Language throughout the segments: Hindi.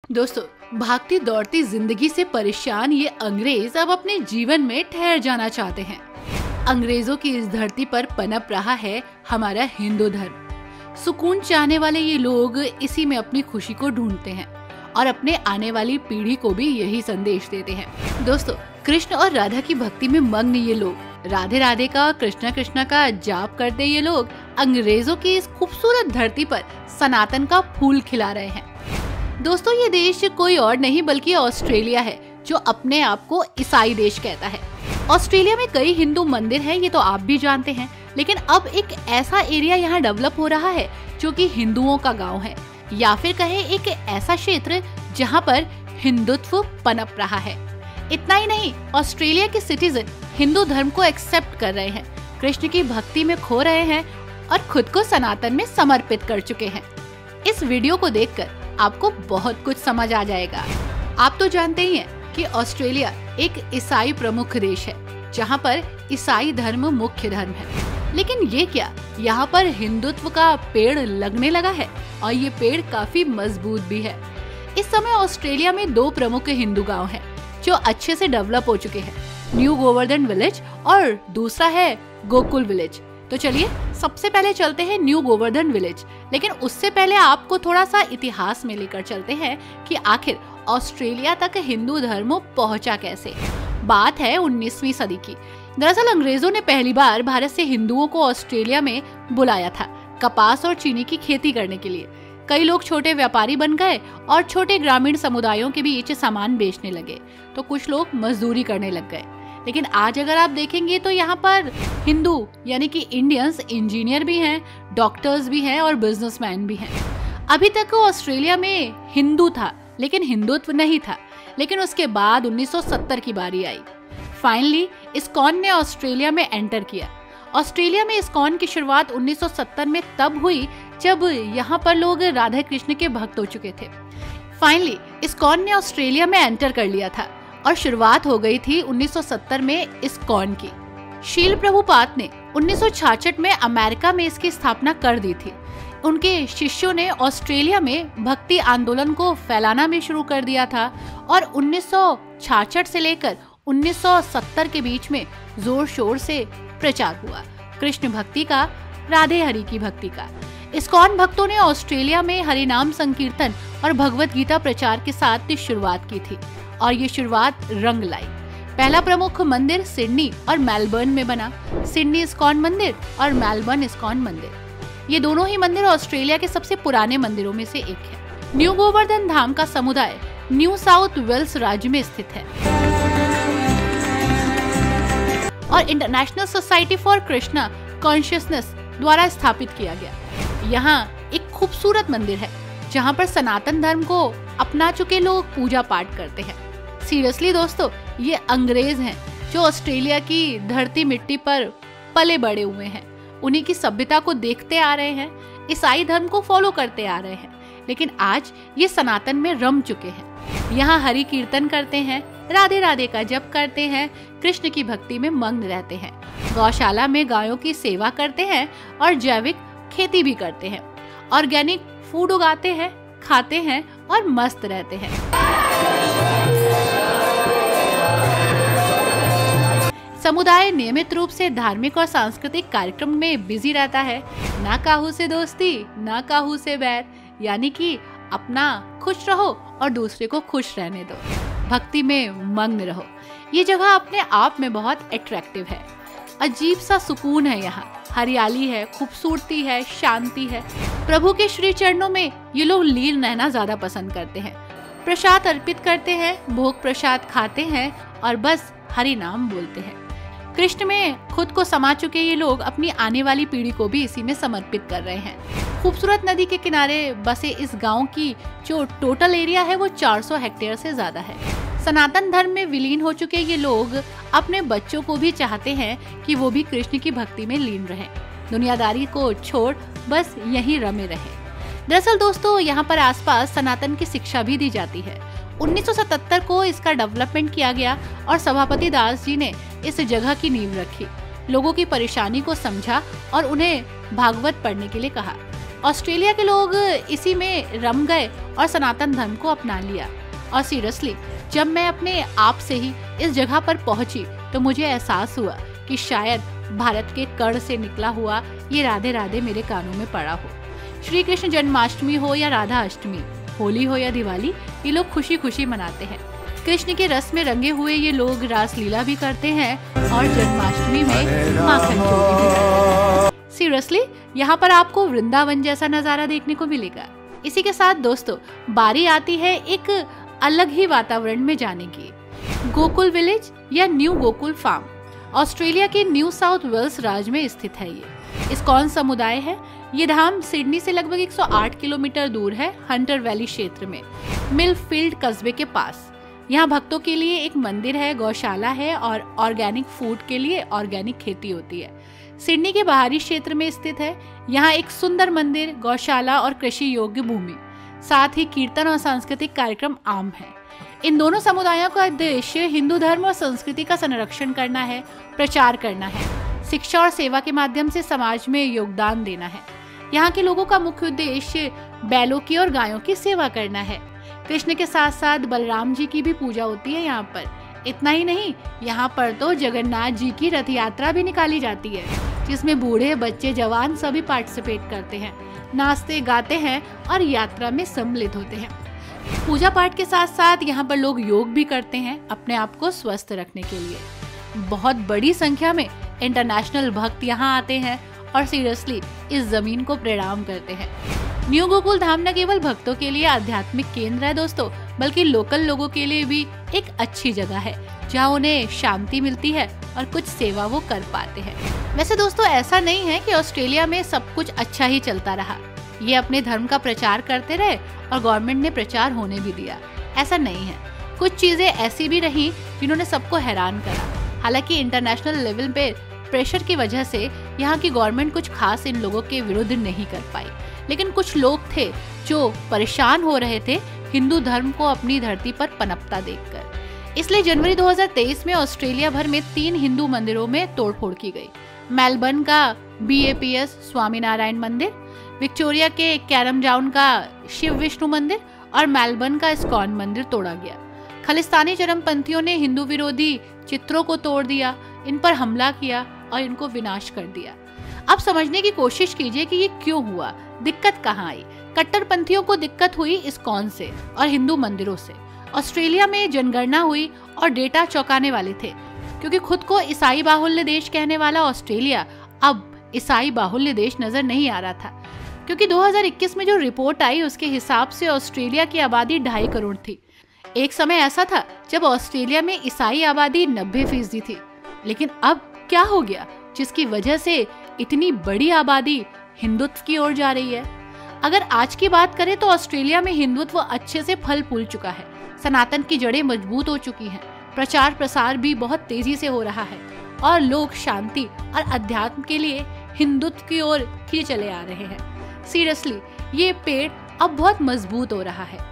दोस्तों, भागती दौड़ती जिंदगी से परेशान ये अंग्रेज अब अपने जीवन में ठहर जाना चाहते हैं। अंग्रेजों की इस धरती पर पनप रहा है हमारा हिंदू धर्म। सुकून चाहने वाले ये लोग इसी में अपनी खुशी को ढूंढते हैं और अपने आने वाली पीढ़ी को भी यही संदेश देते हैं। दोस्तों, कृष्ण और राधा की भक्ति में मग्न ये लोग राधे राधे का, कृष्णा कृष्णा का जाप करते ये लोग अंग्रेजों की इस खूबसूरत धरती पर सनातन का फूल खिला रहे हैं। दोस्तों, ये देश कोई और नहीं बल्कि ऑस्ट्रेलिया है, जो अपने आप को ईसाई देश कहता है। ऑस्ट्रेलिया में कई हिंदू मंदिर हैं, ये तो आप भी जानते हैं, लेकिन अब एक ऐसा एरिया यहाँ डेवलप हो रहा है जो कि हिंदुओं का गांव है, या फिर कहे एक ऐसा क्षेत्र जहाँ पर हिंदुत्व पनप रहा है। इतना ही नहीं, ऑस्ट्रेलिया के सिटीजन हिंदू धर्म को एक्सेप्ट कर रहे हैं, कृष्ण की भक्ति में खो रहे हैं और खुद को सनातन में समर्पित कर चुके हैं। इस वीडियो को देखकर आपको बहुत कुछ समझ आ जाएगा। आप तो जानते ही हैं कि ऑस्ट्रेलिया एक ईसाई प्रमुख देश है, जहां पर ईसाई धर्म मुख्य धर्म है। लेकिन ये क्या, यहाँ पर हिंदुत्व का पेड़ लगने लगा है और ये पेड़ काफी मजबूत भी है। इस समय ऑस्ट्रेलिया में 2 प्रमुख हिंदू गांव हैं जो अच्छे से डेवलप हो चुके हैं, न्यू गोवर्धन विलेज और दूसरा है गोकुल विलेज। तो चलिए सबसे पहले चलते हैं न्यू गोवर्धन विलेज। लेकिन उससे पहले आपको थोड़ा सा इतिहास में लेकर चलते हैं कि आखिर ऑस्ट्रेलिया तक हिंदू धर्म पहुंचा कैसे। बात है 19वीं सदी की। दरअसल अंग्रेजों ने पहली बार भारत से हिंदुओं को ऑस्ट्रेलिया में बुलाया था कपास और चीनी की खेती करने के लिए। कई लोग छोटे व्यापारी बन गए और छोटे ग्रामीण समुदायों के बीच सामान बेचने लगे, तो कुछ लोग मजदूरी करने लग गए। लेकिन आज अगर आप देखेंगे तो यहाँ पर हिंदू यानी कि इंडियंस इंजीनियर भी हैं, डॉक्टर्स भी हैं और बिजनेसमैन भी हैं। अभी तक ऑस्ट्रेलिया में हिंदू था लेकिन हिंदुत्व नहीं था। लेकिन उसके बाद 1970 की बारी आई। फाइनली इस्कॉन ने ऑस्ट्रेलिया में एंटर किया। ऑस्ट्रेलिया में इस्कॉन की शुरुआत 1970 में तब हुई जब यहाँ पर लोग राधा कृष्ण के भक्त हो चुके थे। फाइनली इस्कॉन ने ऑस्ट्रेलिया में एंटर कर लिया था और शुरुआत हो गई थी 1970 में इस्कॉन की। शील प्रभुपाद ने 1966 में अमेरिका में इसकी स्थापना कर दी थी। उनके शिष्यों ने ऑस्ट्रेलिया में भक्ति आंदोलन को फैलाना भी शुरू कर दिया था और 1966 से लेकर 1970 के बीच में जोर शोर से प्रचार हुआ कृष्ण भक्ति का, राधे हरि की भक्ति का। इस्कॉन भक्तों ने ऑस्ट्रेलिया में हरिनाम संकीर्तन और भगवत गीता प्रचार के साथ शुरुआत की थी और ये शुरुआत रंग लाई। पहला प्रमुख मंदिर सिडनी और मेलबर्न में बना। सिडनी इस्कॉन मंदिर और मेलबर्न इस्कॉन मंदिर, ये दोनों ही मंदिर ऑस्ट्रेलिया के सबसे पुराने मंदिरों में से एक है। न्यू गोवर्धन धाम का समुदाय न्यू साउथ वेल्स राज्य में स्थित है और international society for Krishna consciousness द्वारा स्थापित किया गया। यहाँ एक खूबसूरत मंदिर है जहाँ पर सनातन धर्म को अपना चुके लोग पूजा पाठ करते हैं। सीरियसली दोस्तों, ये अंग्रेज हैं जो ऑस्ट्रेलिया की धरती मिट्टी पर पले बड़े हुए हैं, उन्हीं की सभ्यता को देखते आ रहे हैं, ईसाई धर्म को फॉलो करते आ रहे हैं, लेकिन आज ये सनातन में रम चुके हैं। यहाँ हरि कीर्तन करते हैं, राधे राधे का जप करते हैं, कृष्ण की भक्ति में मग्न रहते हैं, गौशाला में गायों की सेवा करते हैं और जैविक खेती भी करते हैं, ऑर्गेनिक फूड उगाते हैं, खाते हैं और मस्त रहते हैं। समुदाय नियमित रूप से धार्मिक और सांस्कृतिक कार्यक्रम में बिजी रहता है। ना काहू से दोस्ती, ना काहू से बैर, यानी कि अपना खुश रहो और दूसरे को खुश रहने दो, भक्ति में मग्न रहो। ये जगह अपने आप में बहुत अट्रैक्टिव है। अजीब सा सुकून है यहाँ, हरियाली है, खूबसूरती है, शांति है। प्रभु के श्री चरणों में ये लोग लीन रहना ज्यादा पसंद करते हैं। प्रसाद अर्पित करते हैं, भोग प्रसाद खाते हैं और बस हरि नाम बोलते हैं। कृष्ण में खुद को समा चुके ये लोग अपनी आने वाली पीढ़ी को भी इसी में समर्पित कर रहे हैं। खूबसूरत नदी के किनारे बसे इस गांव की जो टोटल एरिया है वो 400 हेक्टेयर से ज्यादा है। सनातन धर्म में विलीन हो चुके ये लोग अपने बच्चों को भी चाहते हैं कि वो भी कृष्ण की भक्ति में लीन रहें, दुनियादारी को छोड़ बस यहीं रमे रहें। दरअसल दोस्तों, यहाँ पर आसपास सनातन की शिक्षा भी दी जाती है। 1977 को इसका डेवलपमेंट किया गया और सभापति दास जी ने इस जगह की नींव रखी, लोगों की परेशानी को समझा और उन्हें भागवत पढ़ने के लिए कहा। ऑस्ट्रेलिया के लोग इसी में रम गए और सनातन धर्म को अपना लिया। और सीरियसली जब मैं अपने आप से ही इस जगह पर पहुंची तो मुझे एहसास हुआ कि शायद भारत के कण से निकला हुआ ये राधे राधे मेरे कानों में पड़ा हो। श्री कृष्ण जन्माष्टमी हो या राधा अष्टमी, होली हो या दिवाली, ये लोग खुशी खुशी मनाते हैं। कृष्ण के रस में रंगे हुए ये लोग रासलीला भी करते हैं और जन्माष्टमी में माखन चोरी भी करते हैं। सीरियसली यहाँ पर आपको वृंदावन जैसा नजारा देखने को मिलेगा। इसी के साथ दोस्तों बारी आती है एक अलग ही वातावरण में जाने की। गोकुल विलेज या न्यू गोकुल फार्म ऑस्ट्रेलिया के न्यू साउथ वेल्स राज्य में स्थित है। ये इस्कॉन समुदाय है। ये धाम सिडनी से लगभग 108 किलोमीटर दूर है, हंटर वैली क्षेत्र में, मिलफील्ड कस्बे के पास। यहाँ भक्तों के लिए एक मंदिर है, गौशाला है और ऑर्गेनिक फूड के लिए ऑर्गेनिक खेती होती है। सिडनी के बाहरी क्षेत्र में स्थित है। यहाँ एक सुंदर मंदिर, गौशाला और कृषि योग्य भूमि, साथ ही कीर्तन और सांस्कृतिक कार्यक्रम आम है। इन दोनों समुदायों का उद्देश्य हिंदू धर्म और संस्कृति का संरक्षण करना है, प्रचार करना है, शिक्षा और सेवा के माध्यम से समाज में योगदान देना है। यहाँ के लोगों का मुख्य उद्देश्य बैलों की और गायों की सेवा करना है। कृष्ण के साथ साथ बलराम जी की भी पूजा होती है यहाँ पर। इतना ही नहीं, यहाँ पर तो जगन्नाथ जी की रथ यात्रा भी निकाली जाती है, जिसमें बूढ़े बच्चे जवान सभी पार्टिसिपेट करते हैं, नाचते गाते हैं और यात्रा में सम्मिलित होते हैं। पूजा पाठ के साथ साथ यहाँ पर लोग योग भी करते हैं अपने आप को स्वस्थ रखने के लिए। बहुत बड़ी संख्या में इंटरनेशनल भक्त यहाँ आते हैं और सीरियसली इस जमीन को प्रणाम करते हैं। न्यू गोकुल धाम न केवल भक्तों के लिए आध्यात्मिक केंद्र है दोस्तों, बल्कि लोकल लोगों के लिए भी एक अच्छी जगह है जहाँ उन्हें शांति मिलती है और कुछ सेवा वो कर पाते हैं। वैसे दोस्तों ऐसा नहीं है कि ऑस्ट्रेलिया में सब कुछ अच्छा ही चलता रहा। ये अपने धर्म का प्रचार करते रहे और गवर्नमेंट ने प्रचार होने भी दिया, ऐसा नहीं है। कुछ चीजें ऐसी भी रही जिन्होंने सबको हैरान करा। हालांकि इंटरनेशनल लेवल पे प्रेशर की वजह से यहाँ की गवर्नमेंट कुछ खास इन लोगों के विरुद्ध नहीं कर पाई, लेकिन कुछ लोग थे जो परेशान हो रहे थे हिंदू धर्म को अपनी धरती पर पनपता देखकर। इसलिए जनवरी 2023 में ऑस्ट्रेलिया भर में 3 हिंदू मंदिरों में तोड़फोड़ की गई। मेलबर्न का BAPS स्वामीनारायण मंदिर, विक्टोरिया के कैरमजाउन का शिव विष्णु मंदिर और मेलबर्न का इस्कॉन मंदिर तोड़ा गया। खालिस्तानी चरमपंथियों ने हिंदू विरोधी चित्रों को तोड़ दिया, इन पर हमला किया और इनको विनाश कर दिया। अब समझने की कोशिश कीजिए कि ये क्यों हुआ, दिक्कत कहाँ आई। कट्टरपंथियों को दिक्कत हुई इस्कॉन से और हिंदू मंदिरों से। ऑस्ट्रेलिया में जनगणना हुई और डेटा चौंकाने वाले थे, क्योंकि खुद को ईसाई बाहुल्य देश कहने वाला ऑस्ट्रेलिया अब ईसाई बाहुल्य देश नजर नहीं आ रहा था, क्योंकि 2021 में जो रिपोर्ट आई उसके हिसाब से ऑस्ट्रेलिया की आबादी 2.5 करोड़ थी। एक समय ऐसा था जब ऑस्ट्रेलिया में ईसाई आबादी 90% थी, लेकिन अब क्या हो गया जिसकी वजह से इतनी बड़ी आबादी हिंदुत्व की ओर जा रही है। अगर आज की बात करें तो ऑस्ट्रेलिया में हिंदुत्व अच्छे से फल फूल चुका है, सनातन की जड़ें मजबूत हो चुकी हैं, प्रचार प्रसार भी बहुत तेजी से हो रहा है और लोग शांति और अध्यात्म के लिए हिंदुत्व की ओर ही चले आ रहे हैं। सीरियसली ये पेड़ अब बहुत मजबूत हो रहा है।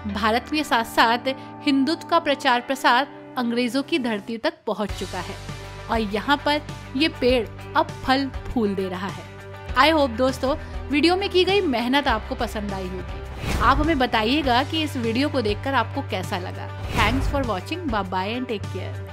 भारत के साथ साथ हिंदुत्व का प्रचार प्रसार अंग्रेजों की धरती तक पहुंच चुका है और यहाँ पर ये पेड़ अब फल फूल दे रहा है। आई होप दोस्तों वीडियो में की गई मेहनत आपको पसंद आई होगी। आप हमें बताइएगा कि इस वीडियो को देखकर आपको कैसा लगा। Thanks for watching, bye bye and take care.